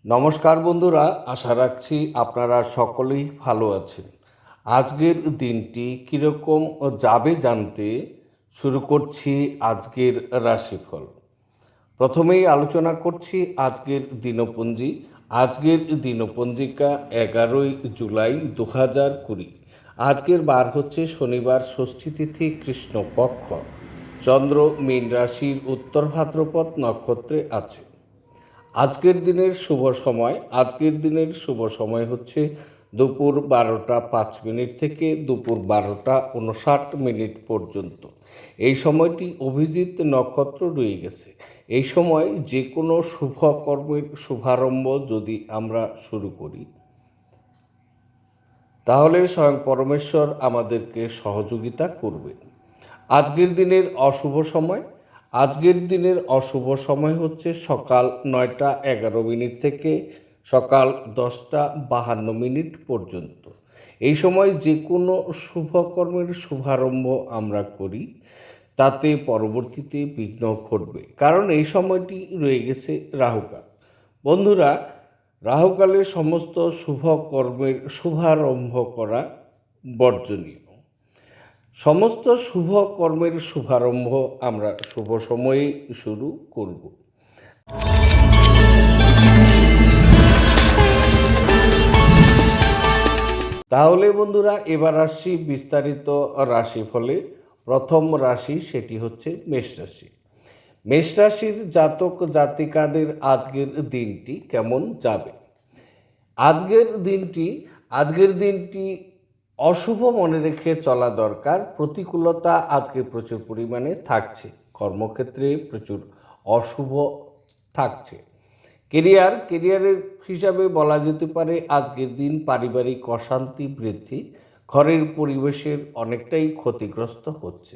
নমস্কার বন্ধুরা, আশা রাখছি আপনারা সকলেই ভালো আছেন। আজকের দিনটি কীরকম যাবে জানতে শুরু করছি আজকের রাশিফল। প্রথমেই আলোচনা করছি আজকের দিনপঞ্জি। আজকের দিনপঞ্জিকা 11 জুলাই 2020। আজকের বার হচ্ছে শনিবার, ষষ্ঠী তিথি, কৃষ্ণপক্ষ। চন্দ্র মীন রাশির উত্তর ভাদ্রপদ নক্ষত্রে আছে। আজকের দিনের শুভ সময় হচ্ছে দুপুর 12টা 5 মিনিট থেকে দুপুর 12টা 59 মিনিট পর্যন্ত। এই সময়টি অভিজিৎ নক্ষত্র রয়ে গেছে। এই সময় যে কোনো শুভ কর্মের শুভারম্ভ যদি আমরা শুরু করি, তাহলে স্বয়ং পরমেশ্বর আমাদেরকে সহযোগিতা করবে। আজকের দিনের অশুভ সময় হচ্ছে সকাল 9টা 11 মিনিট থেকে সকাল 10টা 52 মিনিট পর্যন্ত। এই সময় যে কোনো শুভকর্মের শুভারম্ভ আমরা করি, তাতে পরবর্তীতে বিঘ্ন ঘটবে, কারণ এই সময়টি রয়ে গেছে রাহুকাল। বন্ধুরা, রাহুকালে সমস্ত শুভ কর্মের শুভারম্ভ করা বর্জনীয়। সমস্ত শুভ কর্মের শুভারম্ভ আমরা শুভ সময়ে শুরু করব। তাহলে বন্ধুরা, এবার আসছি বিস্তারিত রাশিফলে। প্রথম রাশি, সেটি হচ্ছে মেষ রাশি। মেষ রাশির জাতক জাতিকাদের আজকের দিনটি কেমন যাবে? আজকের দিনটি অশুভ মনে রেখে চলা দরকার। প্রতিকূলতা আজকে প্রচুর পরিমাণে থাকছে। কর্মক্ষেত্রে প্রচুর অশুভ থাকছে। কেরিয়ারের হিসাবে বলা যেতে পারে আজকের দিন পারিবারিক অশান্তি বৃদ্ধি, ঘরের পরিবেশের অনেকটাই ক্ষতিগ্রস্ত হচ্ছে।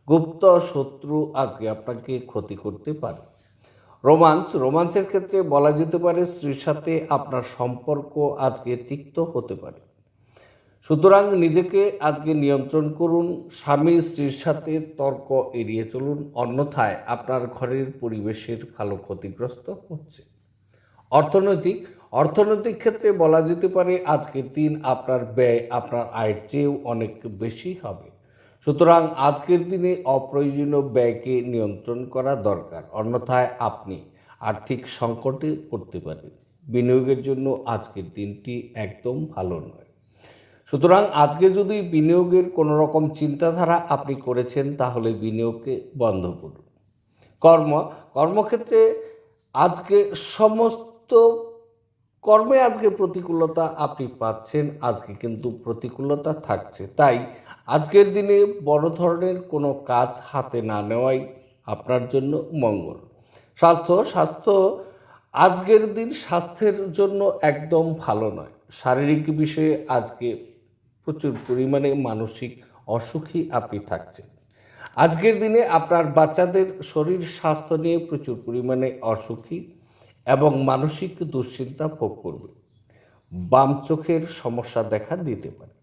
গুপ্ত শত্রু আজকে আপনাকে ক্ষতি করতে পারে। রোমান্সের ক্ষেত্রে বলা যেতে পারে স্ত্রীর সাথে আপনার সম্পর্ক আজকে তিক্ত হতে পারে। সুতরাং নিজেকে আজকে নিয়ন্ত্রণ করুন। স্বামী স্ত্রীর সাথে তর্ক এড়িয়ে চলুন, অন্যথায় আপনার ঘরের পরিবেশের ভালো ক্ষতিগ্রস্ত হচ্ছে। অর্থনৈতিক ক্ষেত্রে বলা যেতে পারে আজকের দিন আপনার ব্যয় আপনার আয়ের চেয়েও অনেক বেশি হবে। সুতরাং আজকের দিনে অপ্রয়োজনীয় ব্যয়কে নিয়ন্ত্রণ করা দরকার, অন্যথায় আপনি আর্থিক সংকটে পড়তে পারেন। বিনিয়োগের জন্য আজকের দিনটি একদম ভালো নয়। সুতরাং আজকে যদি বিনিয়োগের কোনো রকম চিন্তাধারা আপনি করেছেন, তাহলে বিনিয়োগকে বন্ধ করুন। কর্মক্ষেত্রে আজকে সমস্ত কর্মে আজকে প্রতিকূলতা আপনি পাচ্ছেন। আজকে কিন্তু প্রতিকূলতা থাকছে, তাই আজকের দিনে বড় ধরনের কোনো কাজ হাতে না নেওয়াই আপনার জন্য মঙ্গল। স্বাস্থ্য আজকের দিন স্বাস্থ্যের জন্য একদম ভালো নয়। শারীরিক বিষয়ে আজকে প্রচুর পরিমাণে মানসিক অসুখী আপনি থাকছেন। আজকের দিনে আপনার বাচ্চাদের শরীর স্বাস্থ্য নিয়ে প্রচুর পরিমাণে অসুখী এবং মানসিক দুশ্চিন্তা ভোগ করবে। বাম চোখের সমস্যা দেখা দিতে পারে।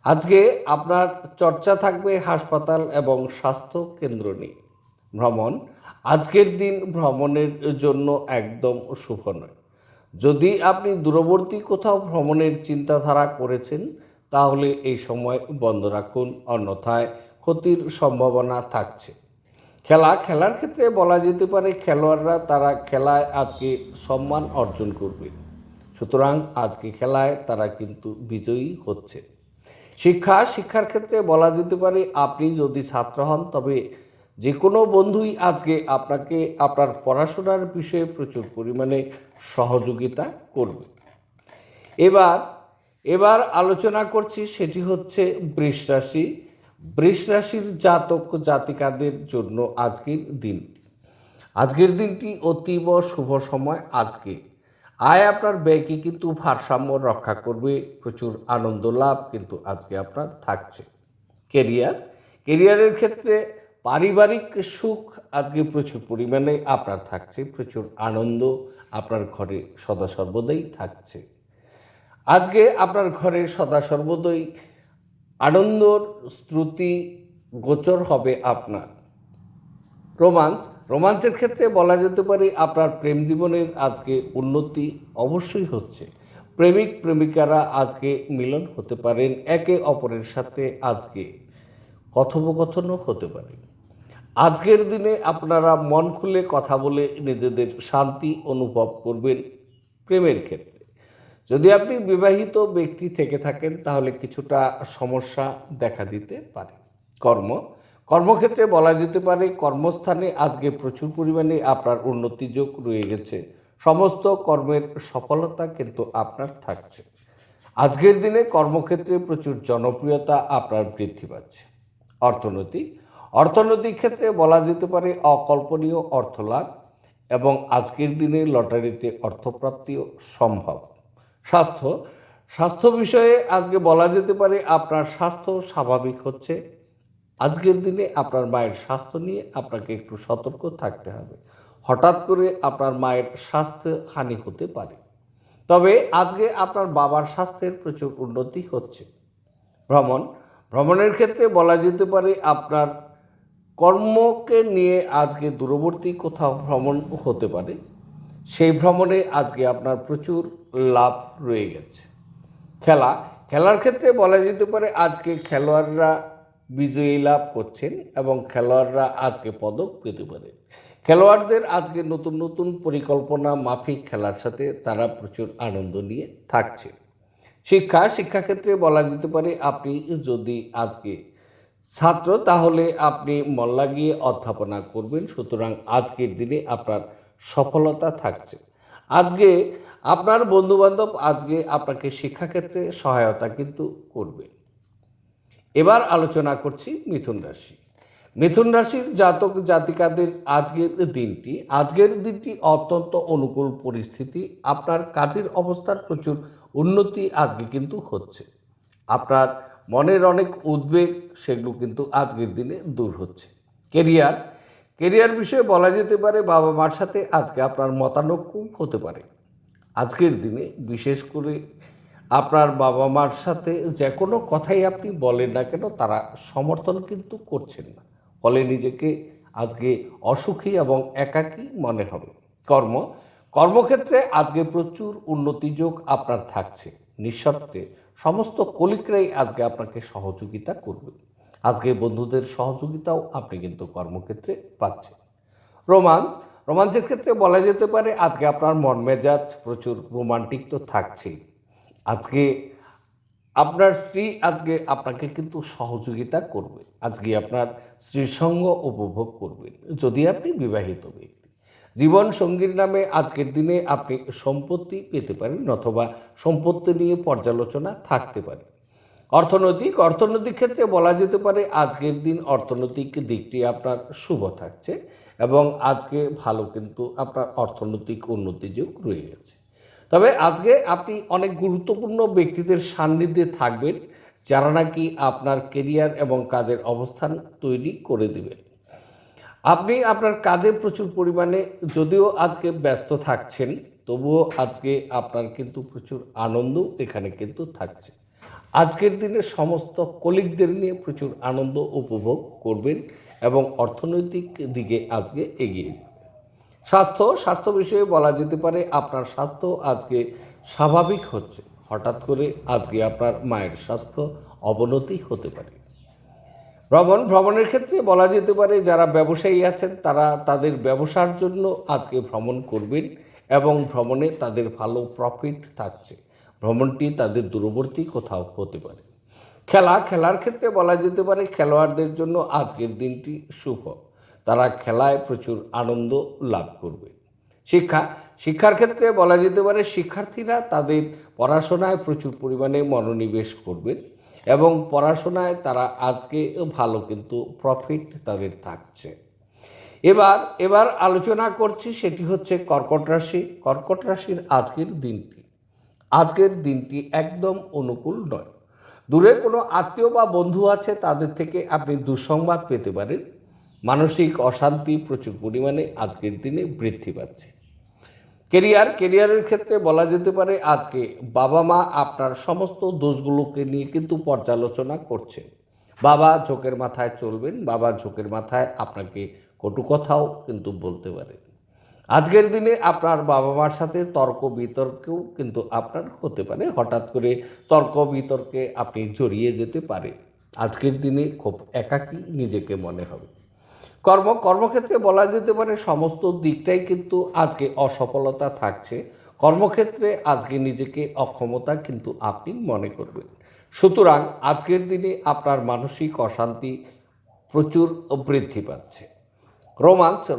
আজকে আপনার চর্চা থাকবে হাসপাতাল এবং স্বাস্থ্য কেন্দ্র নিয়ে। আজকের দিন ভ্রমণের জন্য একদম শুভ নয়। যদি আপনি দূরবর্তী কোথাও ভ্রমণের চিন্তাধারা করেছেন, তাহলে এই সময় বন্ধ রাখুন, অন্যথায় ক্ষতির সম্ভাবনা থাকছে। খেলার ক্ষেত্রে বলা যেতে পারে খেলোয়াড়রা তারা খেলায় আজকে সম্মান অর্জন করবে। সুতরাং আজকে খেলায় তারা কিন্তু বিজয়ী হচ্ছে। শিক্ষার ক্ষেত্রে বলা যেতে পারে আপনি যদি ছাত্র হন, তবে যে কোনো বন্ধুই আজকে আপনাকে আপনার পড়াশোনার বিষয়ে প্রচুর পরিমাণে সহযোগিতা করবে। এবার আলোচনা করছি, সেটি হচ্ছে বৃষ রাশি। বৃষ রাশির জাতক জাতিকাদের জন্য আজকের দিনটি অতীব শুভ সময়। আজকে আয় আপনার ব্যয়কে কিন্তু ভারসাম্য রক্ষা করবে। প্রচুর আনন্দ লাভ কিন্তু আজকে আপনার থাকছে। কেরিয়ারের ক্ষেত্রে পারিবারিক সুখ আজকে প্রচুর পরিমাণে আপনার থাকছে। প্রচুর আনন্দ আপনার ঘরে সদা সর্বদাই থাকছে। আজকে আপনার ঘরে সদা সর্বদাই আনন্দর স্মৃতি গোচর হবে আপনার। রোমাঞ্চের ক্ষেত্রে বলা যেতে পারে আপনার প্রেম জীবনের আজকে উন্নতি অবশ্যই হচ্ছে। প্রেমিক প্রেমিকারা আজকে মিলন হতে পারেন, একে অপরের সাথে আজকে কথোপকথনও হতে পারে। আজকের দিনে আপনারা মন খুলে কথা বলে নিজেদের শান্তি অনুভব করবেন প্রেমের ক্ষেত্রে। যদি আপনি বিবাহিত ব্যক্তি থেকে থাকেন তাহলে কিছুটা সমস্যা দেখা দিতে পারে। কর্মক্ষেত্রে বলা যেতে পারে কর্মস্থানে আজকে প্রচুর পরিমাণে আপনার উন্নতি যোগ রয়ে গেছে। সমস্ত কর্মের সফলতা কিন্তু আপনার থাকছে। আজকের দিনে কর্মক্ষেত্রে প্রচুর জনপ্রিয়তা আপনার বৃদ্ধি পাচ্ছে। অর্থনৈতিক ক্ষেত্রে বলা যেতে পারে অকল্পনীয় অর্থলাভ এবং আজকের দিনে লটারিতে অর্থপ্রাপ্তিও সম্ভব। স্বাস্থ্য বিষয়ে আজকে বলা যেতে পারে আপনার স্বাস্থ্য স্বাভাবিক হচ্ছে। আজকের দিনে আপনার মায়ের স্বাস্থ্য নিয়ে আপনাকে একটু সতর্ক থাকতে হবে। হঠাৎ করে আপনার মায়ের স্বাস্থ্য হানি হতে পারে। তবে আজকে আপনার বাবার স্বাস্থ্যের প্রচুর উন্নতি হচ্ছে। ভ্রমণের ক্ষেত্রে বলা যেতে পারে আপনার কর্মকে নিয়ে আজকে দূরবর্তী কোথাও ভ্রমণ হতে পারে। সেই ভ্রমণে আজকে আপনার প্রচুর লাভ রয়ে গেছে। খেলার ক্ষেত্রে বলা যেতে পারে আজকে খেলোয়াড়রা বিজয়ী লাভ করছেন এবং খেলোয়াড়রা আজকে পদক পেতে পারে। খেলোয়াড়দের আজকে নতুন নতুন পরিকল্পনা মাফিক খেলার সাথে তারা প্রচুর আনন্দ নিয়ে থাকছে। শিক্ষাক্ষেত্রে বলা যেতে পারে আপনি যদি আজকে ছাত্র তাহলে আপনি মন লাগিয়ে অধ্যাপনা করবেন, সুতরাং আজকের দিনে আপনার সফলতা থাকছে। আজকে আপনার বন্ধুবান্ধব আজকে আপনাকে শিক্ষাক্ষেত্রে সহায়তা কিন্তু করবে। এবার আলোচনা করছি মিথুন রাশির জাতক জাতিকাদের আজকের দিনটি অত্যন্ত অনুকূল পরিস্থিতি। আপনার কাজের অবস্থার প্রচুর উন্নতি আজকে কিন্তু হচ্ছে। আপনার মনের অনেক উদ্বেগ সেগুলো কিন্তু আজকের দিনে দূর হচ্ছে। কেরিয়ার বিষয়ে বলা যেতে পারে বাবা মার সাথে আজকে আপনার মতানৈক্য হতে পারে। আজকের দিনে বিশেষ করে আপনার বাবা মার সাথে যে কোনো কথাই আপনি বলেন না কেন তারা সমর্থন কিন্তু করছেন না, ফলে নিজেকে আজকে অসুখী এবং একাকী মনে হবে। কর্মক্ষেত্রে আজকে প্রচুর উন্নতিযোগ আপনার থাকছে। নিঃশর্তে সমস্ত কলিগরাই আজকে আপনাকে সহযোগিতা করবে। আজকে বন্ধুদের সহযোগিতাও আপনি কিন্তু কর্মক্ষেত্রে পাচ্ছেন। রোমাঞ্চের ক্ষেত্রে বলা যেতে পারে আজকে আপনার মন মেজাজ প্রচুর রোমান্টিক তো থাকছেই। আজকে আপনার স্ত্রী আজকে আপনাকে কিন্তু সহযোগিতা করবে। আজকে আপনার স্ত্রীর সঙ্গ উপভোগ করবেন যদি আপনি বিবাহিত ব্যক্তি। জীবন সঙ্গীর নামে আজকের দিনে আপনি সম্পত্তি পেতে পারেন অথবা সম্পত্তি নিয়ে পর্যালোচনা থাকতে পারে। অর্থনৈতিক ক্ষেত্রে বলা যেতে পারে আজকের দিন অর্থনৈতিক দিকটি আপনার শুভ থাকছে এবং আজকে ভালো কিন্তু আপনার অর্থনৈতিক উন্নতিযোগ রয়ে গেছে। তবে আজকে আপনি অনেক গুরুত্বপূর্ণ ব্যক্তিদের সান্নিধ্যে থাকবেন যারা নাকি আপনার কেরিয়ার এবং কাজের অবস্থান তৈরি করে দেবেন। আপনি আপনার কাজে প্রচুর পরিমাণে যদিও আজকে ব্যস্ত থাকছেন, তবুও আজকে আপনার কিন্তু প্রচুর আনন্দ এখানে কিন্তু থাকছে। আজকের দিনে সমস্ত কলিগদের নিয়ে প্রচুর আনন্দ উপভোগ করবেন এবং অর্থনৈতিক দিকে আজকে এগিয়ে যাবেন। স্বাস্থ্য বিষয়ে বলা যেতে পারে আপনার স্বাস্থ্য আজকে স্বাভাবিক হচ্ছে। হঠাৎ করে আজকে আপনার মায়ের স্বাস্থ্য অবনতি হতে পারে। ভ্রমণের ক্ষেত্রে বলা যেতে পারে যারা ব্যবসায়ী আছেন তারা তাদের ব্যবসার জন্য আজকে ভ্রমণ করবেন এবং ভ্রমণে তাদের ভালো প্রফিট থাকছে। ভ্রমণটি তাদের দূরবর্তী কোথাও হতে পারে। খেলার ক্ষেত্রে বলা যেতে পারে খেলোয়াড়দের জন্য আজকের দিনটি শুভ। তারা খেলায় প্রচুর আনন্দ লাভ করবে। শিক্ষার ক্ষেত্রে বলা যেতে পারে শিক্ষার্থীরা তাদের পড়াশোনায় প্রচুর পরিমাণে মনোনিবেশ করবেন এবং পড়াশোনায় তারা আজকে ভালো কিন্তু প্রফিট তাদের থাকছে। এবার আলোচনা করছি সেটি হচ্ছে কর্কট রাশির আজকের দিনটি একদম অনুকূল নয়। দূরে কোনো আত্মীয় বা বন্ধু আছে তাদের থেকে আপনি দুঃসংবাদ পেতে পারেন। মানসিক অশান্তি প্রচুর পরিমাণে আজকের দিনে বৃদ্ধি পাচ্ছে। কেরিয়ারের ক্ষেত্রে বলা যেতে পারে আজকে বাবা মা আপনার সমস্ত দোষগুলোকে নিয়ে কিন্তু পর্যালোচনা করছে। বাবা ঝোঁকের মাথায় চলবেন, বাবা ঝোঁকের মাথায় আপনাকে কটু কথাও কিন্তু বলতে পারেন। আজকের দিনে আপনার বাবা মার সাথে তর্ক বিতর্কেও কিন্তু আপনার হতে পারে। হঠাৎ করে তর্ক বিতর্কে আপনি জড়িয়ে যেতে পারেন। আজকের দিনে খুব একাকী নিজেকে মনে হবে। কর্মক্ষেত্রে বলা যেতে পারে সমস্ত দিকটাই কিন্তু আজকে অসফলতা থাকছে। কর্মক্ষেত্রে আজকে নিজেকে অক্ষমতা কিন্তু আপনি মনে করবেন। সুতরাং আজকের দিনে আপনার মানসিক অশান্তি প্রচুর বৃদ্ধি পাচ্ছে।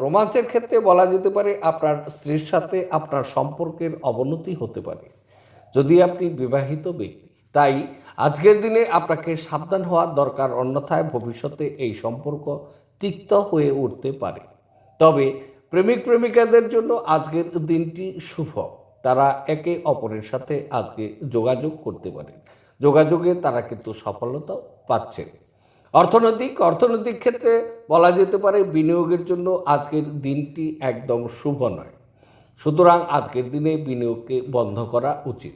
রোমাঞ্চের ক্ষেত্রে বলা যেতে পারে আপনার স্ত্রীর সাথে আপনার সম্পর্কের অবনতি হতে পারে যদি আপনি বিবাহিত ব্যক্তি। তাই আজকের দিনে আপনাকে সাবধান হওয়ার দরকার, অন্যথায় ভবিষ্যতে এই সম্পর্ক তিক্ত হয়ে উঠতে পারে। তবে প্রেমিক প্রেমিকাদের জন্য আজকের দিনটি শুভ। তারা একে অপরের সাথে আজকে যোগাযোগ করতে পারেন। যোগাযোগে তারা কিন্তু সফলতাও পাচ্ছেন। অর্থনৈতিক ক্ষেত্রে বলা যেতে পারে বিনিয়োগের জন্য আজকের দিনটি একদম শুভ নয়। সুতরাং আজকের দিনে বিনিয়োগকে বন্ধ করা উচিত।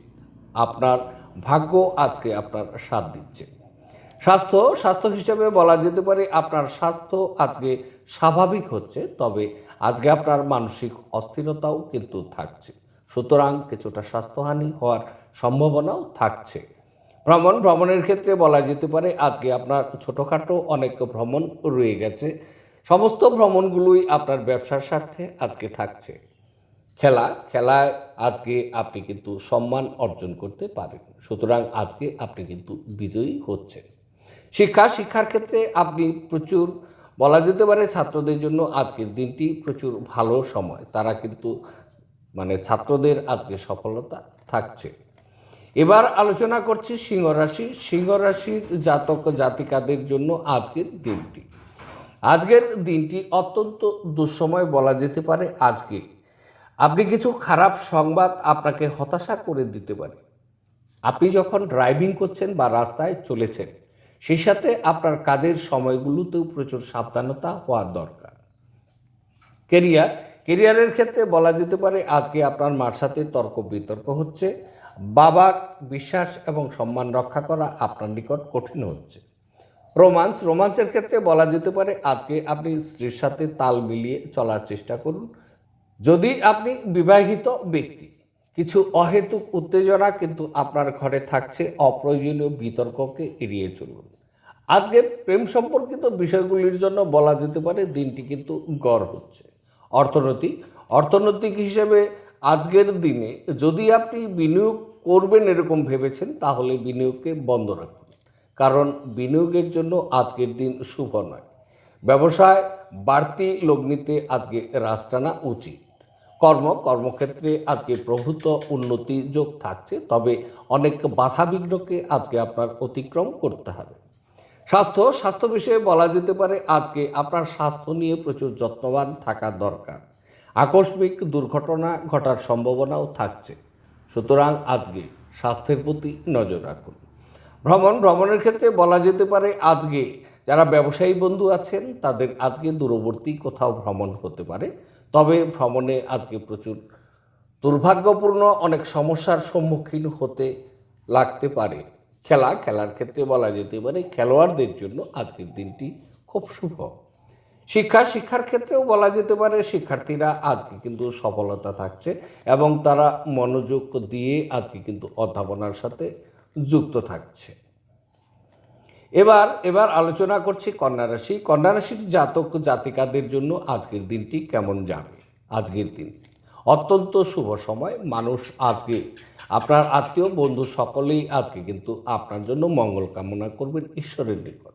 আপনার ভাগ্য আজকে আপনার সাথ দিচ্ছে। স্বাস্থ্য হিসেবে বলা যেতে পারে আপনার স্বাস্থ্য আজকে স্বাভাবিক হচ্ছে, তবে আজকে আপনার মানসিক অস্থিরতাও কিন্তু থাকছে। সুতরাং কিছুটা স্বাস্থ্যহানি হওয়ার সম্ভাবনাও থাকছে। ভ্রমণের ক্ষেত্রে বলা যেতে পারে আজকে আপনার ছোটোখাটো অনেক ভ্রমণ রয়ে গেছে। সমস্ত ভ্রমণগুলোই আপনার ব্যবসার স্বার্থে আজকে থাকছে। খেলায় আজকে আপনি কিন্তু সম্মান অর্জন করতে পারেন। সুতরাং আজকে আপনি কিন্তু বিজয়ী হচ্ছেন। শিক্ষার ক্ষেত্রে আপনি প্রচুর বলা যেতে পারে ছাত্রদের জন্য আজকের দিনটি প্রচুর ভালো সময়। তারা কিন্তু ছাত্রদের আজকে সফলতা থাকছে। এবার আলোচনা করছি সিংহ রাশির জাতক জাতিকাদের জন্য আজকের দিনটি অত্যন্ত দুঃসময় বলা যেতে পারে। আজকে আপনি কিছু খারাপ সংবাদ আপনাকে হতাশা করে দিতে পারে। আপনি যখন ড্রাইভিং করছেন বা রাস্তায় চলেছেন, সেই সাথে আপনার কাজের সময়গুলোতেও প্রচুর সাবধানতা হওয়া দরকার। কেরিয়ারের ক্ষেত্রে বলা যেতে পারে আজকে আপনার মার সাথে তর্ক বিতর্ক হচ্ছে। বাবার বিশ্বাস এবং সম্মান রক্ষা করা আপনার নিকট কঠিন হচ্ছে। রোমাঞ্চের ক্ষেত্রে বলা যেতে পারে আজকে আপনি স্ত্রীর সাথে তাল মিলিয়ে চলার চেষ্টা করুন। যদি আপনি বিবাহিত ব্যক্তি, কিছু অহেতুক উত্তেজনা কিন্তু আপনার ঘরে থাকছে। অপ্রয়োজনীয় বিতর্ককে এড়িয়ে চলুন। আজকে প্রেম সম্পর্কিত বিষয়গুলির জন্য বলা যেতে পারে দিনটি কিন্তু গড় হচ্ছে। অর্থনৈতিক হিসেবে আজকের দিনে যদি আপনি বিনিয়োগ করবেন এরকম ভেবেছেন, তাহলে বিনিয়োগকে বন্ধ রাখুন, কারণ বিনিয়োগের জন্য আজকের দিন শুভ নয়। ব্যবসায় বাড়তি লগ্নিতে আজকে রাশ টানা উচিত। কর্মক্ষেত্রে আজকে প্রভূত উন্নতি যোগ থাকছে, তবে অনেক বাধাবিঘ্নকে আজকে আপনার অতিক্রম করতে হবে। স্বাস্থ্য বিষয়ে বলা যেতে পারে আজকে আপনার স্বাস্থ্য নিয়ে প্রচুর যত্নবান থাকা দরকার। আকস্মিক দুর্ঘটনা ঘটার সম্ভাবনাও থাকছে। সুতরাং আজকে স্বাস্থ্যের প্রতি নজর রাখুন। ভ্রমণের ক্ষেত্রে বলা যেতে পারে আজকে যারা ব্যবসায়ী বন্ধু আছেন তাদের আজকে দূরবর্তী কোথাও ভ্রমণ হতে পারে, তবে ভ্রমণে আজকে প্রচুর দুর্ভাগ্যপূর্ণ অনেক সমস্যার সম্মুখীন হতে লাগতে পারে। খেলার ক্ষেত্রে বলা যেতে পারে খেলোয়াড়দের জন্য আজকের দিনটি খুব শুভ। শিক্ষার ক্ষেত্রেও বলা যেতে পারে শিক্ষার্থীরা আজকে কিন্তু সফলতা থাকছে এবং তারা মনোযোগ দিয়ে আজকে কিন্তু অধ্যাপনার সাথে যুক্ত থাকছে। এবার আলোচনা করছি কন্যা রাশির জাতক জাতিকাদের জন্য আজকের দিনটি কেমন যাবে। আজকের দিন অত্যন্ত শুভ সময়। মানুষ আজকে আপনার আত্মীয় বন্ধু সকলেই আজকে কিন্তু আপনার জন্য মঙ্গল কামনা করবেন ঈশ্বরের নিকট।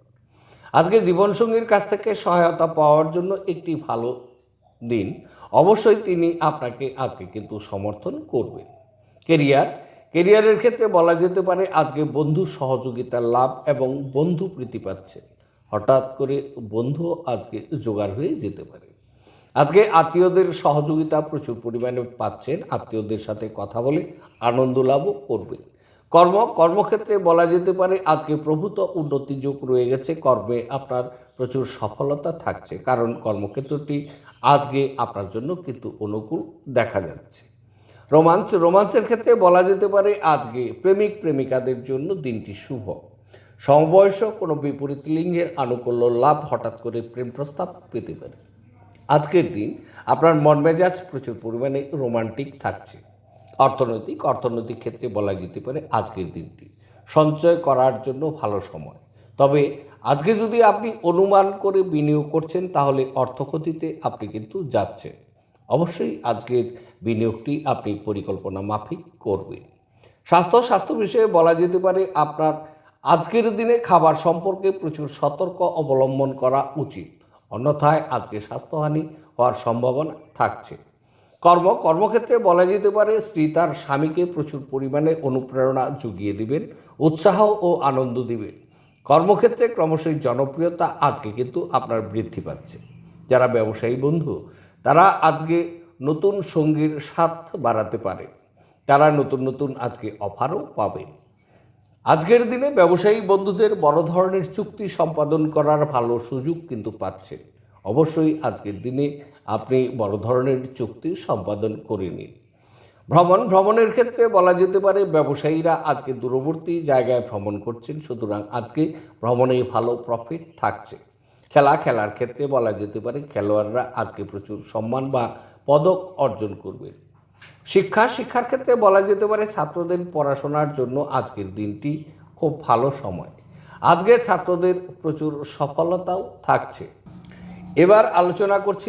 আজকে জীবনসঙ্গীর কাছ থেকে সহায়তা পাওয়ার জন্য একটি ভালো দিন। অবশ্যই তিনি আপনাকে আজকে কিন্তু সমর্থন করবেন। কেরিয়ারের ক্ষেত্রে বলা যেতে পারে আজকে বন্ধু সহযোগিতার লাভ এবং বন্ধু প্রীতি পাচ্ছে। হঠাৎ করে বন্ধু আজকে জোগাড় হয়ে যেতে পারে। আজকে আত্মীয়দের সহযোগিতা প্রচুর পরিমাণে পাচ্ছেন। আত্মীয়দের সাথে কথা বলে আনন্দ লাভও করবেন। কর্মক্ষেত্রে বলা যেতে পারে আজকে প্রভূত উন্নতি যোগ রয়ে গেছে। কর্মে আপনার প্রচুর সফলতা থাকছে, কারণ কর্মক্ষেত্রটি আজকে আপনার জন্য কিন্তু অনুকূল দেখা যাচ্ছে। রোমাঞ্চের ক্ষেত্রে বলা যেতে পারে আজকে প্রেমিক প্রেমিকাদের জন্য দিনটি শুভ। সমবয়স্ক কোনো বিপরীত লিঙ্গের আনুকূল্য লাভ, হঠাৎ করে প্রেম প্রস্তাব পেতে পারে। আজকের দিন আপনার মন মেজাজ প্রচুর পরিমাণে রোমান্টিক থাকছে। অর্থনৈতিক ক্ষেত্রে বলা যেতে পারে আজকের দিনটি সঞ্চয় করার জন্য ভালো সময়। তবে আজকে যদি আপনি অনুমান করে বিনিয়োগ করছেন তাহলে অর্থক্ষতিতে আপনি কিন্তু যাচ্ছেন। অবশ্যই আজকের বিনিয়োগটি আপনি পরিকল্পনা মাফিক করবেন। স্বাস্থ্য বিষয়ে বলা যেতে পারে আপনার আজকের দিনে খাবার সম্পর্কে প্রচুর সতর্ক অবলম্বন করা উচিত, অন্যথায় আজকে স্বাস্থ্যহানি হওয়ার সম্ভাবনা থাকছে। কর্মক্ষেত্রে বলা যেতে পারে স্ত্রী তার স্বামীকে প্রচুর পরিমাণে অনুপ্রেরণা জুগিয়ে দিবেন, উৎসাহ ও আনন্দ দিবেন। কর্মক্ষেত্রে ক্রমশই জনপ্রিয়তা আজকে কিন্তু আপনার বৃদ্ধি পাচ্ছে। যারা ব্যবসায়ী বন্ধু তারা আজকে নতুন সঙ্গীর স্বাদ বাড়াতে পারে, তারা নতুন আজকে অফারও পাবেন। আজকের দিনে ব্যবসায়ী বন্ধুদের বড় ধরনের চুক্তি সম্পাদন করার ভালো সুযোগ কিন্তু পাচ্ছেন। অবশ্যই আজকের দিনে আপনি বড় ধরনের চুক্তি সম্পাদন করে নিন। ভ্রমণের ক্ষেত্রে বলা যেতে পারে ব্যবসায়ীরা আজকে দূরবর্তী জায়গায় ভ্রমণ করছেন, সুতরাং আজকে ভ্রমণে ভালো প্রফিট থাকছে। খেলার ক্ষেত্রে বলা যেতে পারে খেলোয়াড়রা আজকে প্রচুর সম্মান বা পদক অর্জন করবেন। শিক্ষার ক্ষেত্রে বলা যেতে পারে ছাত্রদের পড়াশোনার জন্য আজকের দিনটি খুব ভালো সময়। আজকে ছাত্রদের প্রচুর সফলতাও থাকছে। এবার আলোচনা করছি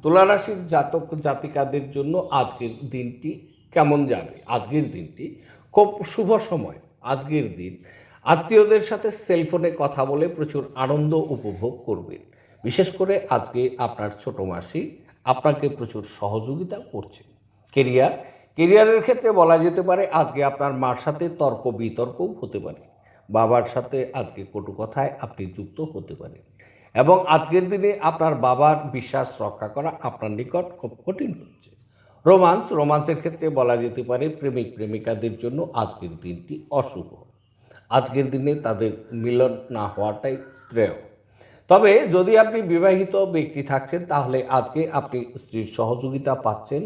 তুলা রাশির জাতক জাতিকাদের জন্য আজকের দিনটি কেমন যাবে। আজকের দিনটি খুব শুভ সময়। আজকের দিন আত্মীয়দের সাথে সেলফোনে কথা বলে প্রচুর আনন্দ উপভোগ করবেন। বিশেষ করে আজকে আপনার ছোট মাসি আপনাকে প্রচুর সহযোগিতা করছে। কেরিয়ারের ক্ষেত্রে বলা যেতে পারে আজকে আপনার মার সাথে তর্ক বিতর্কও হতে পারে। বাবার সাথে আজকে কটু কথায় আপনি যুক্ত হতে পারেন এবং আজকের দিনে আপনার বাবার বিশ্বাস রক্ষা করা আপনার নিকট খুব কঠিন হচ্ছে। রোমান্সের ক্ষেত্রে বলা যেতে পারে প্রেমিকাদের জন্য আজকের দিনটি অশুভ। আজকের দিনে তাদের মিলন না হওয়াটাই শ্রেয়। তবে যদি আপনি বিবাহিত ব্যক্তি থাকছেন তাহলে আজকে আপনি স্ত্রীর সহযোগিতা পাচ্ছেন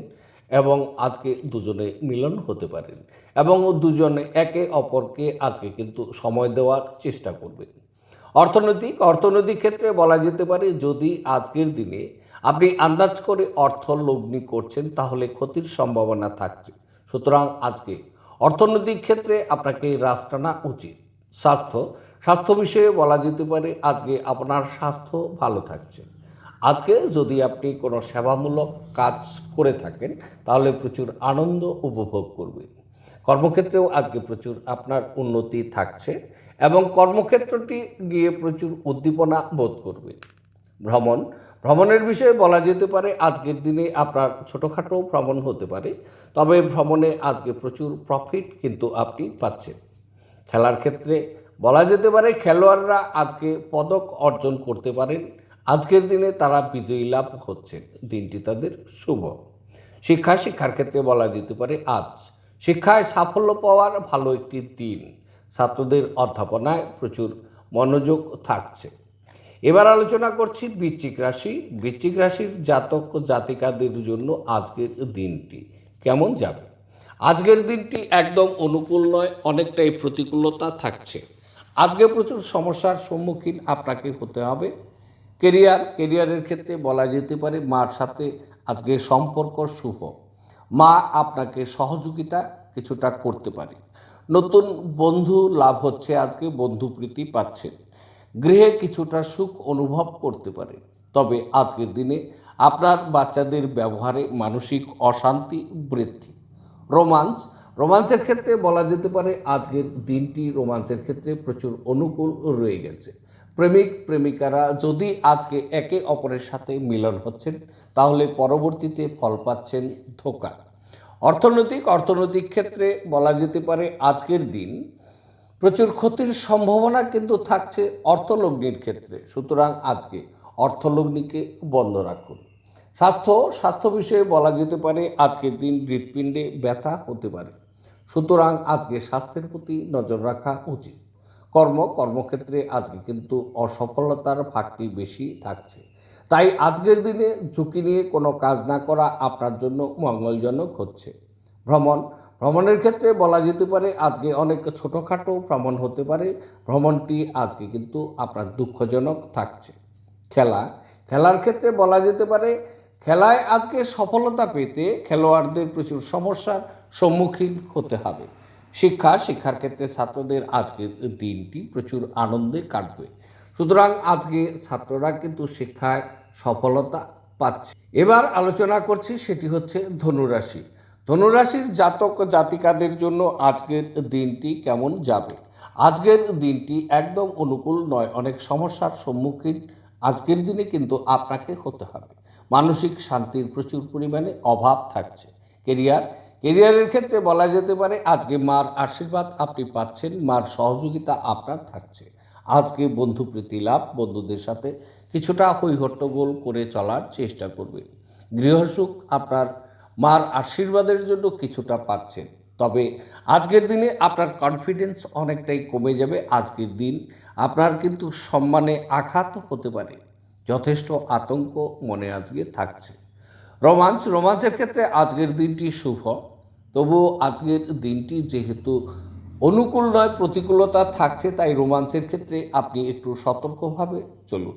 এবং আজকে দুজনে মিলন হতে পারেন এবং দুজনে একে অপরকে আজকে কিন্তু সময় দেওয়ার চেষ্টা করবেন। অর্থনৈতিক ক্ষেত্রে বলা যেতে পারে যদি আজকের দিনে আপনি আন্দাজ করে অর্থ লগ্নি করছেন তাহলে ক্ষতির সম্ভাবনা থাকছে। সুতরাং আজকে অর্থনৈতিক ক্ষেত্রে আপনাকে রাশ টানা উচিত। স্বাস্থ্য বিষয়ে বলা যেতে পারে আজকে আপনার স্বাস্থ্য ভালো থাকছে। আজকে যদি আপনি কোনো সেবামূলক কাজ করে থাকেন তাহলে প্রচুর আনন্দ উপভোগ করবেন। কর্মক্ষেত্রেও আজকে প্রচুর আপনার উন্নতি থাকছে এবং কর্মক্ষেত্রটি গিয়ে প্রচুর উদ্দীপনা বোধ করবে। ভ্রমণের বিষয়ে বলা যেতে পারে আজকের দিনে আপনার ছোটোখাটো ভ্রমণ হতে পারে, তবে ভ্রমণে আজকে প্রচুর প্রফিট কিন্তু আপনি পাচ্ছেন। খেলার ক্ষেত্রে বলা যেতে পারে খেলোয়াড়রা আজকে পদক অর্জন করতে পারেন। আজকের দিনে তারা বিজয়ী লাভ হচ্ছেন, দিনটি তাদের শুভ। শিক্ষার ক্ষেত্রে বলা যেতে পারে আজ শিক্ষায় সাফল্য পাওয়ার ভালো একটি দিন। ছাত্রদের অধ্যাপনায় প্রচুর মনোযোগ থাকছে। এবার আলোচনা করছি বৃশ্চিক রাশির জাতক জাতিকাদের জন্য আজকের দিনটি কেমন যাবে। আজকের দিনটি একদম অনুকূল নয়, অনেকটাই প্রতিকূলতা থাকছে। আজকে প্রচুর সমস্যার সম্মুখীন আপনাকে হতে হবে। কেরিয়ারের ক্ষেত্রে বলা যেতে পারে মার সাথে আজকে সম্পর্ক শুভ। মা আপনাকে সহযোগিতা কিছুটা করতে পারে। নতুন বন্ধু লাভ হচ্ছে, আজকে বন্ধুপ্রীতি পাচ্ছেন। গৃহে কিছুটা সুখ অনুভব করতে পারে। তবে আজকের দিনে আপনার বাচ্চাদের ব্যবহারে মানসিক অশান্তি বৃদ্ধি। রোমান্সের ক্ষেত্রে বলা যেতে পারে আজকের দিনটি রোমান্সের ক্ষেত্রে প্রচুর অনুকূল রয়ে গেছে। প্রেমিকারা যদি আজকে একে অপরের সাথে মিলন হচ্ছেন তাহলে পরবর্তীতে ফল পাচ্ছেন ধোঁকা। অর্থনৈতিক ক্ষেত্রে বলা যেতে পারে আজকের দিন প্রচুর ক্ষতির সম্ভাবনা কিন্তু থাকছে অর্থলগ্নির ক্ষেত্রে। সুতরাং আজকে অর্থলগ্নিকে বন্ধ রাখুন। স্বাস্থ্য বিষয়ে বলা যেতে পারে আজকের দিন হৃৎপিণ্ডে ব্যথা হতে পারে। সুতরাং আজকে স্বাস্থ্যের প্রতি নজর রাখা উচিত। কর্মক্ষেত্রে আজকে কিন্তু অসফলতার ভাগটি বেশি থাকছে। তাই আজকের দিনে ঝুঁকি নিয়ে কোনো কাজ না করা আপনার জন্য মঙ্গলজনক হচ্ছে। ভ্রমণের ক্ষেত্রে বলা যেতে পারে আজকে অনেক ছোটোখাটো ভ্রমণ হতে পারে। ভ্রমণটি আজকে কিন্তু আপনার দুঃখজনক থাকছে। খেলার ক্ষেত্রে বলা যেতে পারে খেলায় আজকে সফলতা পেতে খেলোয়াড়দের প্রচুর সমস্যার সম্মুখীন হতে হবে। শিক্ষার ক্ষেত্রে ছাত্রদের আজকের দিনটি প্রচুর আনন্দে কাটবে। সুতরাং আজকে ছাত্ররা কিন্তু শিক্ষায় সফলতা পাচ্ছে। এবার আলোচনা করছি, সেটি হচ্ছে ধনুরাশি। ধনুরাশির জাতক জাতিকাদের জন্য আজকের দিনটি কেমন যাবে? আজকের দিনটি একদম অনুকূল নয়, অনেক সমস্যার সম্মুখীন আজকের দিনে কিন্তু আপনাকে হতে হবে। মানসিক শান্তির প্রচুর পরিমাণে অভাব থাকছে। কেরিয়ারের ক্ষেত্রে বলা যেতে পারে আজকে মার আশীর্বাদ আপনি পাচ্ছেন, মার সহযোগিতা আপনার থাকছে। আজকে বন্ধুপ্রীতি লাভ, বন্ধুদের সাথে কিছুটা হইহট্টগোল করে চলার চেষ্টা করবেন। গৃহসুখ আপনার মার আশীর্বাদের জন্য কিছুটা পাচ্ছেন, তবে আজকের দিনে আপনার কনফিডেন্স অনেকটাই কমে যাবে। আজকের দিন আপনার কিন্তু সম্মানে আঘাত হতে পারে, যথেষ্ট আতঙ্ক মনে আজকে থাকছে। রোমাঞ্চের ক্ষেত্রে আজকের দিনটি শুভ, তবুও আজকের দিনটি যেহেতু অনুকূল নয়, প্রতিকূলতা থাকছে, তাই রোমাঞ্চের ক্ষেত্রে আপনি একটু সতর্কভাবে চলুন।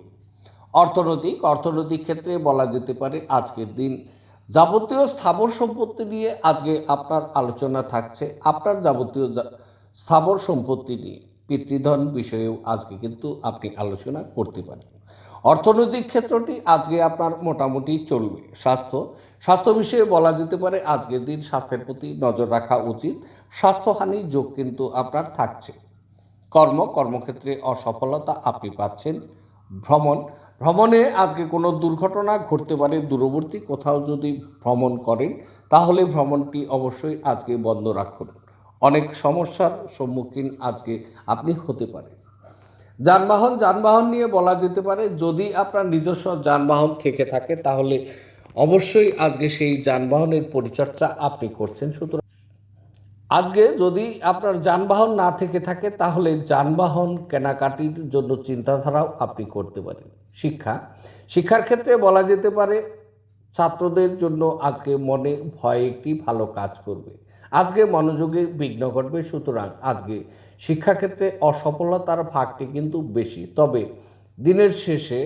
অর্থনৈতিক ক্ষেত্রে বলা যেতে পারে আজকের দিন যাবতীয় স্থাবর সম্পত্তি নিয়ে আজকে আপনার আলোচনা থাকছে। আপনার যাবতীয় স্থাবর সম্পত্তি নিয়ে পিতৃধন বিষয়েও আজকে কিন্তু আপনি আলোচনা করতে পারেন। অর্থনৈতিক ক্ষেত্রটি আজকে আপনার মোটামুটি চলবে। স্বাস্থ্য বিষয়ে বলা যেতে পারে আজকের দিন স্বাস্থ্যের প্রতি নজর রাখা উচিত। স্বাস্থ্যহানির যোগ কিন্তু আপনার থাকছে। কর্মক্ষেত্রে অসফলতা আপনি পাচ্ছেন। ভ্রমণে আজকে কোনো দুর্ঘটনা ঘটতে পারে। দূরবর্তী কোথাও যদি ভ্রমণ করেন তাহলে ভ্রমণটি অবশ্যই আজকে বন্ধ রাখুন। অনেক সমস্যার সম্মুখীন আজকে আপনি হতে পারেন। যানবাহন নিয়ে বলা যেতে পারে যদি আপনার নিজস্ব যানবাহন থেকে থাকে তাহলে অবশ্যই আজকে সেই যানবাহনের পরিচর্যা আপনি করছেন। সুতরাং আজকে যদি আপনার যানবাহন না থেকে থাকে তাহলে যানবাহন কেনাকাটির জন্য চিন্তাধারাও আপনি করতে পারেন। শিক্ষার ক্ষেত্রে বলা যেতে পারে ছাত্রদের জন্য আজকে মনে ভয় একটি ভালো কাজ করবে। আজকে মনোযোগে বিঘ্ন ঘটবে। সুতরাং আজকে শিক্ষাক্ষেত্রে অসফলতার ভাগটি কিন্তু বেশি, তবে দিনের শেষে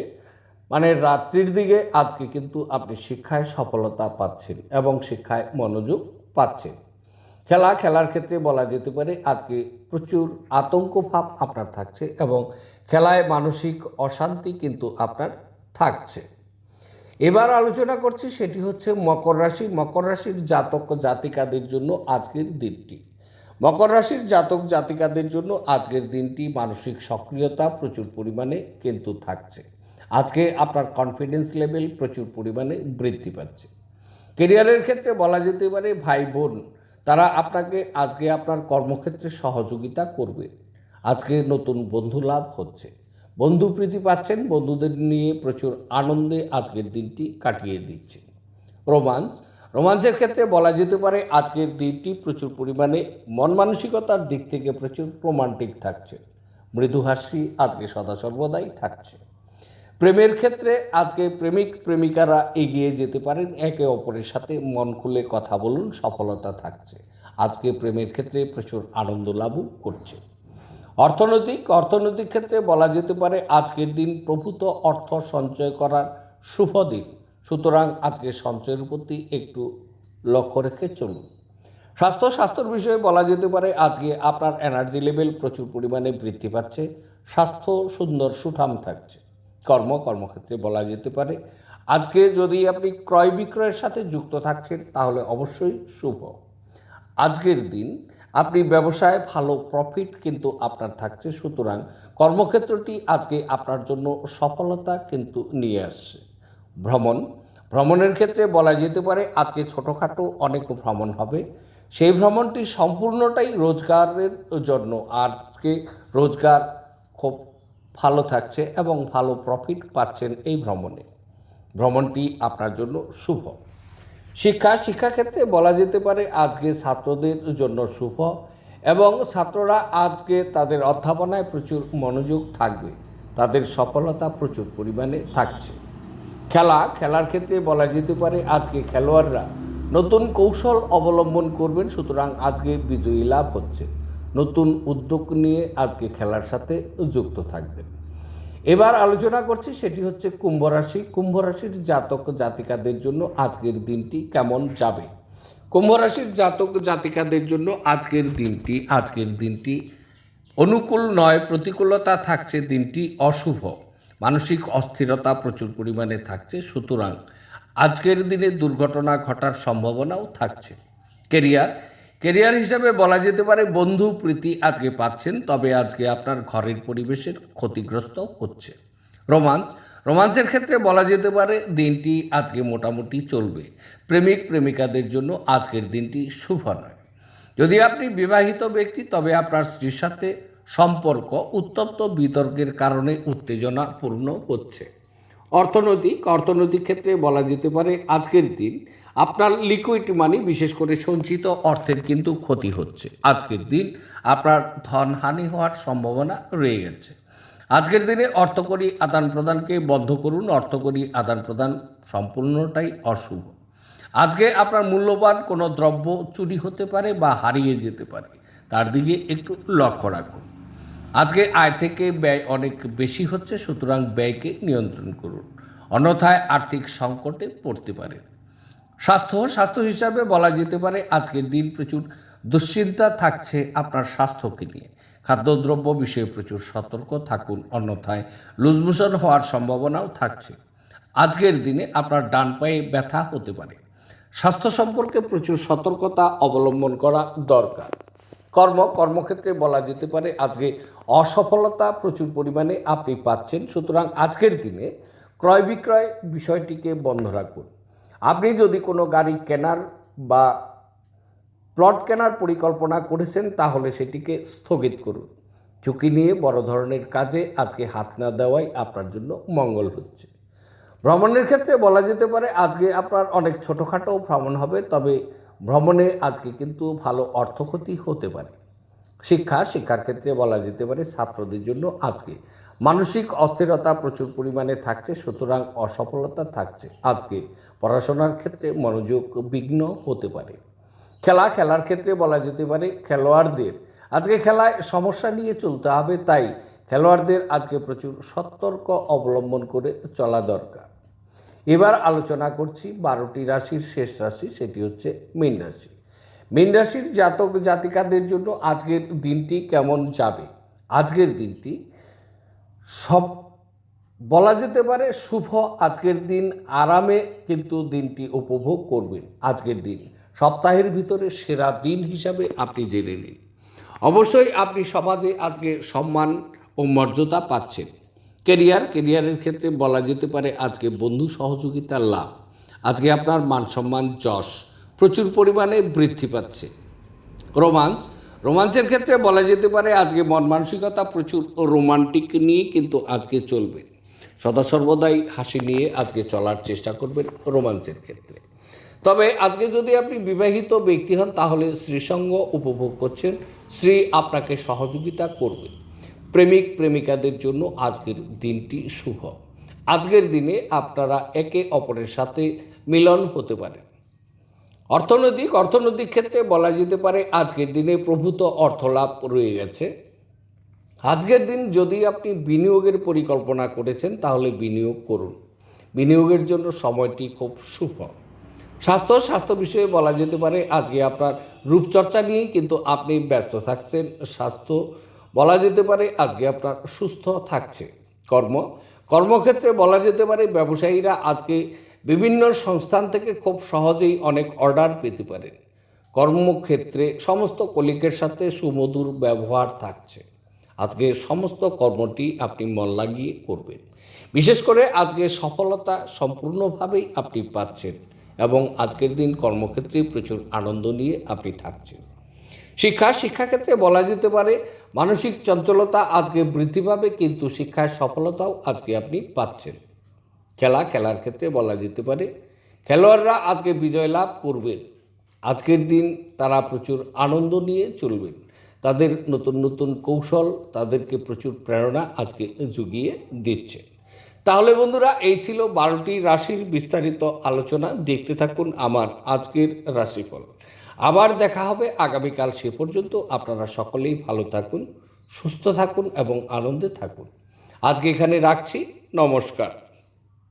রাত্রির দিকে আজকে কিন্তু আপনি শিক্ষায় সফলতা পাচ্ছেন এবং শিক্ষায় মনোযোগ পাচ্ছেন। খেলার ক্ষেত্রে বলা যেতে পারে আজকে প্রচুর আতঙ্ক ভাব আপনার থাকছে এবং খেলায় মানসিক অশান্তি কিন্তু আপনার থাকছে। এবার আলোচনা করছি, সেটি হচ্ছে মকর রাশির জাতক জাতিকাদের জন্য আজকের দিনটি। মকর রাশির জাতক জাতিকাদের জন্য আজকের দিনটি মানসিক সক্রিয়তা প্রচুর পরিমাণে কিন্তু থাকছে। আজকে আপনার কনফিডেন্স লেভেল প্রচুর পরিমাণে বৃদ্ধি পাচ্ছে। কেরিয়ারের ক্ষেত্রে বলা যেতে পারে ভাই বোন তারা আপনাকে আজকে আপনার কর্মক্ষেত্রে সহযোগিতা করবে। আজকে নতুন বন্ধু লাভ হচ্ছে, বন্ধুপ্রীতি পাচ্ছেন, বন্ধুদের নিয়ে প্রচুর আনন্দে আজকের দিনটি কাটিয়ে দিচ্ছে। রোমাঞ্চের ক্ষেত্রে বলা যেতে পারে আজকের দিনটি প্রচুর পরিমাণে মন মানসিকতার দিক থেকে প্রচুর রোমান্টিক থাকছে। মৃদুহাসি আজকে সদা সর্বদাই থাকছে। প্রেমের ক্ষেত্রে আজকে প্রেমিকারা এগিয়ে যেতে পারেন, একে অপরের সাথে মন খুলে কথা বলুন, সফলতা থাকছে। আজকে প্রেমের ক্ষেত্রে প্রচুর আনন্দ লাভও করছে। অর্থনৈতিক ক্ষেত্রে বলা যেতে পারে আজকের দিন প্রভূত অর্থ সঞ্চয় করার শুভ দিন। সুতরাং আজকে সঞ্চয়ের প্রতি একটু লক্ষ্য রেখে চলুন। স্বাস্থ্যের বিষয়ে বলা যেতে পারে আজকে আপনার এনার্জি লেভেল প্রচুর পরিমাণে বৃদ্ধি পাচ্ছে। স্বাস্থ্য সুন্দর সুঠাম থাকছে। কর্মক্ষেত্রে বলা যেতে পারে আজকে যদি আপনি ক্রয় বিক্রয়ের সাথে যুক্ত থাকছেন তাহলে অবশ্যই শুভ। আজকের দিন আপনি ব্যবসায় ভালো প্রফিট কিন্তু আপনার থাকছে। সুতরাং কর্মক্ষেত্রটি আজকে আপনার জন্য সফলতা কিন্তু নিয়ে আসছে। ভ্রমণের ক্ষেত্রে বলা যেতে পারে আজকে ছোটোখাটো অনেক ভ্রমণ হবে। সেই ভ্রমণটি সম্পূর্ণটাই রোজগারের জন্য। আজকে রোজগার খুব ভালো থাকছে এবং ভালো প্রফিট পাচ্ছেন এই ভ্রমণটি আপনার জন্য শুভ। শিক্ষাক্ষেত্রে বলা যেতে পারে আজকে ছাত্রদের জন্য শুভ এবং ছাত্ররা আজকে তাদের অধ্যাপনায় প্রচুর মনোযোগ থাকবে, তাদের সফলতা প্রচুর পরিমাণে থাকছে। খেলার ক্ষেত্রে বলা যেতে পারে আজকে খেলোয়াড়রা নতুন কৌশল অবলম্বন করবেন। সুতরাং আজকে বিজয়ী লাভ হচ্ছে। নতুন উদ্যোগ নিয়ে আজকে খেলার সাথে যুক্ত থাকবেন। এবার আলোচনা করছি সেটি হচ্ছে কুম্ভ রাশি। কুম্ভ রাশির জাতক জাতিকাদের জন্য আজকের দিনটি কেমন যাবে। কুম্ভ রাশির জাতক জাতিকাদের জন্য আজকের দিনটি অনুকূল নয়, প্রতিকূলতা থাকছে, দিনটি অশুভ, মানসিক অস্থিরতা প্রচুর পরিমাণে থাকছে। সুতরাং আজকের দিনে দুর্ঘটনা ঘটার সম্ভাবনাও থাকছে। কেরিয়ার হিসাবে বলা যেতে পারে বন্ধু প্রীতি আজকে পাচ্ছেন, তবে আজকে আপনার ঘরের পরিবেশের ক্ষতিগ্রস্ত হচ্ছে। রোমান্সের ক্ষেত্রে বলা যেতে পারে দিনটি আজকে মোটামুটি চলবে। প্রেমিকাদের জন্য আজকের দিনটি শুভ নয়। যদি আপনি বিবাহিত ব্যক্তি তবে আপনার স্ত্রীর সাথে সম্পর্ক উত্তপ্ত বিতর্কের কারণে উত্তেজনাপূর্ণ হচ্ছে। অর্থনৈতিক ক্ষেত্রে বলা যেতে পারে আজকের দিন আপনার লিকুইড মানি, বিশেষ করে সঞ্চিত অর্থের কিন্তু ক্ষতি হচ্ছে। আজকের দিন আপনার ধনহানি হওয়ার সম্ভাবনা রয়ে গেছে। আজকের দিনে অর্থকরী আদান প্রদানকে বন্ধ করুন। অর্থকরী আদান প্রদান সম্পূর্ণটাই অশুভ। আজকে আপনার মূল্যবান কোনো দ্রব্য চুরি হতে পারে বা হারিয়ে যেতে পারে, তার দিকে একটু লক্ষ্য রাখুন। আজকে আয় থেকে ব্যয় অনেক বেশি হচ্ছে, সুতরাং ব্যয়কে নিয়ন্ত্রণ করুন, অন্যথায় আর্থিক সংকটে পড়তে পারেন। স্বাস্থ্য হিসাবে বলা যেতে পারে আজকের দিন প্রচুর দুশ্চিন্তা থাকছে আপনার স্বাস্থ্যকে নিয়ে। খাদ্যদ্রব্য বিষয়ে প্রচুর সতর্ক থাকুন, অন্যথায় লুজমোশন হওয়ার সম্ভাবনাও থাকছে। আজকের দিনে আপনার ডান পায়ে ব্যথা হতে পারে। স্বাস্থ্য সম্পর্কে প্রচুর সতর্কতা অবলম্বন করা দরকার। কর্মক্ষেত্রে বলা যেতে পারে আজকে অসফলতা প্রচুর পরিমাণে আপনি পাচ্ছেন, সুতরাং আজকের দিনে ক্রয় বিক্রয় বিষয়টিকে বন্ধ রাখুন। আপনি যদি কোনো গাড়ি কেনার বা প্লট কেনার পরিকল্পনা করেছেন তাহলে সেটিকে স্থগিত করুন। ঝুঁকি নিয়ে বড় ধরনের কাজে আজকে হাত না দেওয়াই আপনার জন্য মঙ্গল হচ্ছে। ভ্রমণের ক্ষেত্রে বলা যেতে পারে আজকে আপনার অনেক ছোটোখাটো ভ্রমণ হবে, তবে ভ্রমণে আজকে কিন্তু ভালো অর্থক্ষতি হতে পারে। শিক্ষার ক্ষেত্রে বলা যেতে পারে ছাত্রদের জন্য আজকে মানসিক অস্থিরতা প্রচুর পরিমাণে থাকছে, সুতরাং অসফলতা থাকছে। আজকে পড়াশোনার ক্ষেত্রে মনোযোগ বিঘ্ন হতে পারে। খেলার ক্ষেত্রে বলা যেতে পারে খেলোয়াড়দের আজকে খেলায় সমস্যা নিয়ে চলতে হবে, তাই খেলোয়াড়দের আজকে প্রচুর সতর্ক অবলম্বন করে চলা দরকার। এবার আলোচনা করছি 12টি রাশির শেষ রাশি, সেটি হচ্ছে মীন রাশি। মীন রাশির জাতক জাতিকাদের জন্য আজকের দিনটি কেমন যাবে। আজকের দিনটি সব বলা যেতে পারে শুভ। আজকের দিন আরামে কিন্তু দিনটি উপভোগ করবেন। আজকের দিন সপ্তাহের ভিতরে সেরা দিন হিসাবে আপনি জেনে নিন। অবশ্যই আপনি সমাজে আজকে সম্মান ও মর্যাদা পাচ্ছেন। কেরিয়ারের ক্ষেত্রে বলা যেতে পারে আজকে বন্ধু সহযোগিতার লাভ। আজকে আপনার মান সম্মান যশ প্রচুর পরিমাণে বৃদ্ধি পাচ্ছে। রোমান্সের ক্ষেত্রে বলা যেতে পারে আজকে মন মানসিকতা প্রচুর রোমান্টিক নিয়ে কিন্তু আজকে চলবে। সদা সর্বদাই হাসি নিয়ে আজকে চলার চেষ্টা করবেন রোমান্সের ক্ষেত্রে। তবে আজকে যদি আপনি বিবাহিত ব্যক্তি হন তাহলে স্ত্রীসঙ্গ উপভোগ করছেন, স্ত্রী আপনাকে সহযোগিতা করবে। প্রেমিকাদের জন্য আজকের দিনটি শুভ। আজকের দিনে আপনারা একে অপরের সাথে মিলন হতে পারেন। অর্থনৈতিক ক্ষেত্রে বলা যেতে পারে আজকের দিনে প্রভূত অর্থলাভ রয়ে গেছে। আজকের দিন যদি আপনি বিনিয়োগের পরিকল্পনা করেছেন তাহলে বিনিয়োগ করুন। বিনিয়োগের জন্য সময়টি খুব শুভ। স্বাস্থ্য বিষয়ে বলা যেতে পারে আজকে আপনার রূপচর্চা নিয়েই কিন্তু আপনি ব্যস্ত থাকছেন। স্বাস্থ্য বলা যেতে পারে আজকে আপনার সুস্থ থাকছে। কর্মক্ষেত্রে বলা যেতে পারে ব্যবসায়ীরা আজকে বিভিন্ন সংস্থান থেকে খুব সহজেই অনেক অর্ডার পেতে পারেন। কর্মক্ষেত্রে সমস্ত কলিগের সাথে সুমধুর ব্যবহার থাকছে। আজকে সমস্ত কর্মটি আপনি মন লাগিয়ে করবেন। বিশেষ করে আজকে সফলতা সম্পূর্ণভাবেই আপনি পাচ্ছেন এবং আজকের দিন কর্মক্ষেত্রে প্রচুর আনন্দ নিয়ে আপনি থাকছেন। শিক্ষাক্ষেত্রে বলা যেতে পারে মানসিক চঞ্চলতা আজকে বৃদ্ধি পাবে, কিন্তু শিক্ষার সফলতাও আজকে আপনি পাচ্ছেন। খেলার ক্ষেত্রে বলা যেতে পারে খেলোয়াড়রা আজকে বিজয় লাভ করবেন। আজকের দিন তারা প্রচুর আনন্দ নিয়ে চলবেন। তাদের নতুন কৌশল তাদেরকে প্রচুর প্রেরণা আজকে জুগিয়ে দিচ্ছে। তাহলে বন্ধুরা, এই ছিল 12টি রাশির বিস্তারিত আলোচনা। দেখতে থাকুন আমার আজকের রাশিফল। আবার দেখা হবে আগামীকাল। সে পর্যন্ত আপনারা সকলেই ভালো থাকুন, সুস্থ থাকুন এবং আনন্দে থাকুন। আজকে এখানে রাখছি, নমস্কার।